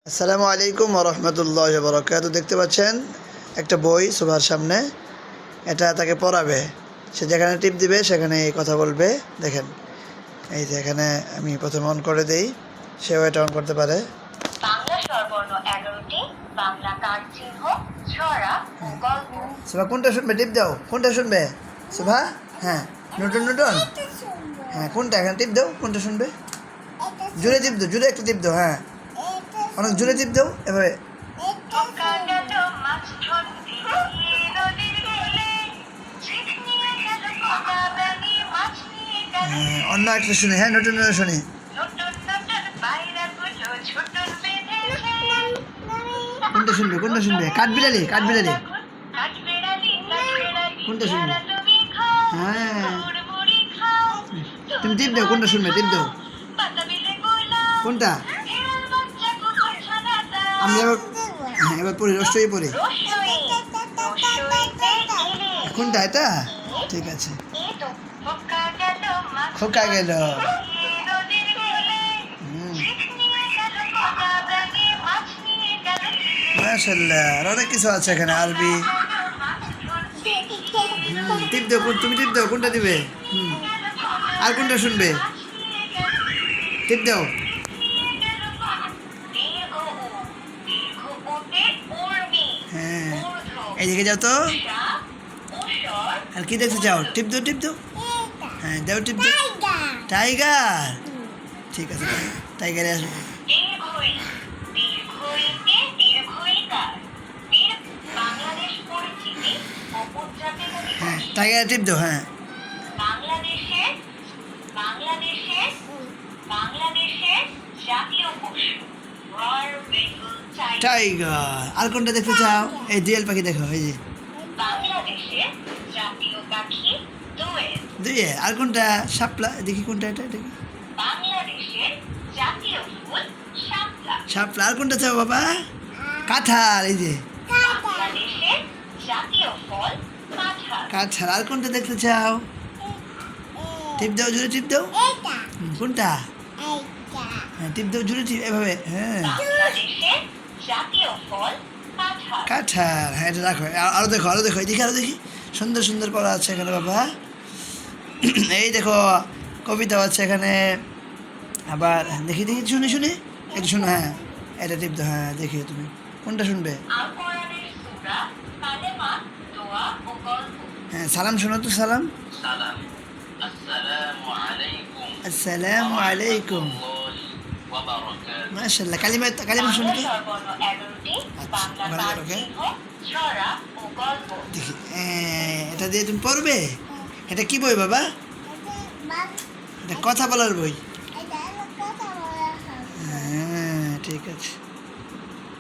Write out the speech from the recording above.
আসসালামু আলাইকুম ওয়া রাহমাতুল্লাহি ওয়া বারাকাতুহু। দেখতে পাচ্ছেন একটা বই সোফার সামনে, এটা তাকে পড়াবে। সে যেখানে টিপ দিবে সেখানে কথা বলবে। দেখেন, এই যে এখানে আমি প্রথমে অন করে দেই, সেও এটা অন করতে পারে। বাংলা স্বরবর্ণ 11টি, বাংলা কার চিহ্ন, ছড়া ও গল্প। সোফা কোনটা শুনবে? টিপ দাও। কোনটা শুনবে সোফা? হ্যাঁ, নতুন নতুন। হ্যাঁ, কোনটা? এখানে টিপ দাও। কোনটা শুনবে? জুড়ে টিপ দাও, জুড়ে একটা টিপ দাও। হ্যাঁ, অনেক জুড়ে টিপ দাও এভাবে। অন্য একটা শুনি। হ্যাঁ, নতুন নতুন শুনি। কোনটা শুনবে? কোনটা শুনবে? কাঠবিড়ালি, কাঠবিড়ালি। কোনটা শুনবে? হ্যাঁ, তুমি টিপ দাও। কোনটা শুনবে? টিপ দাও। কোনটা? আমি এবার, হ্যাঁ, এবার পড়ি, রসই পড়ি। কোনটা এটা? ঠিক আছে। খোকা গেল। মাশাআল্লাহ, আর অনেক কিছু আছে এখানে, আরবি। টিপ দাও। তুমি টিপ দাও। কোনটা দিবে? আর কোনটা শুনবে? টিপ দাও। হ্যাঁ, এইদিকে যাও তো। আর কি দেখতে চাও? টিপ দাও, টিপ দাও। হ্যাঁ, দাও, টিপ দাও। টাইগার। ঠিক আছে, টাইগারে আসো। হ্যাঁ, টাইগারে টিপ দাও। হ্যাঁ, টাইগার। আর কোনটা দেখতে চাও? এই দুয়েল পাখি দেখো, এই যে দুয়ে। আর কোনটা? শাপলা। দেখি কোনটা এটা, দেখি। শাপলা। আর কোনটা চাও বাবা? কাঁঠাল। এই যে কাঁঠাল। আর কোনটা দেখতে চাও? টিপ দাও, জুড়ে টিপ দাও। কোনটা? হ্যাঁ, টিপ দাও, জুড়ে টিপ, এভাবে। হ্যাঁ, কাঁঠাল। হ্যাঁ, এটা রাখো। আরো দেখো, আরো দেখো, এদিকে আরো দেখি। সুন্দর সুন্দর পড়া আছে এখানে বাবা। এই দেখো, কবিতাও আছে এখানে। আবার দেখি দেখি, শুনি শুনি, একটু শোনো। হ্যাঁ, এটা টিপ দাও। হ্যাঁ, দেখি তুমি কোনটা শুনবে। হ্যাঁ, সালাম শোনো তো, সালাম। আসসালামু আলাইকুম। মাশাআল্লাহ, কালিমা কালিমা শুনো তো। দেখি, এটা দিয়ে তুমি পড়বে। এটা কি বই বাবা? এটা কথা বলার বই। হ্যাঁ, ঠিক আছে।